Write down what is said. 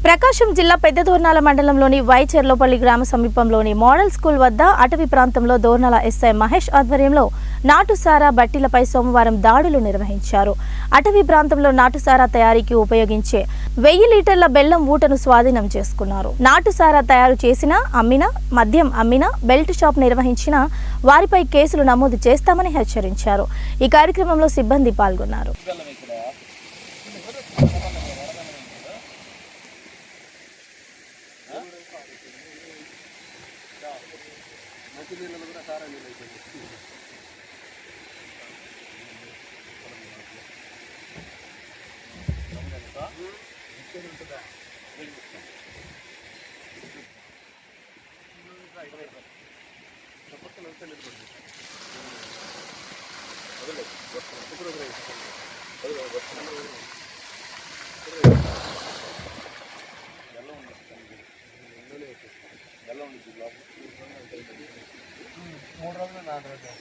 ప్రకాశం జిల్లా పెద్దదోర్నాల మండలంలోని వైచెర్లోపల్లి గ్రామ సమీపంలోని మోడల్ స్కూల్ వద్ద అటవీ ప్రాంతంలో దోర్నాల ఎస్ఐ మహేష్ ఆధ్వర్యంలో నాటుసారా బట్టీలపై సోమవారం దాడులు నిర్వహించారు. అటవీ ప్రాంతంలో నాటుసారా తయారీకి ఉపయోగించే 1000 లీటర్ల బెల్లం ఊటను స్వాధీనం చేసుకున్నారు. నాటుసారా తయారు చేసిన, అమ్మిన, మద్యం అమ్మిన, బెల్ట్ షాప్ నిర్వహించిన వారిపై కేసులు నమోదు చేస్తామని హెచ్చరించారు. ఈ కార్యక్రమంలో సిబ్బంది పాల్గొన్నారు. మూడు రోజులు 4 రోజులు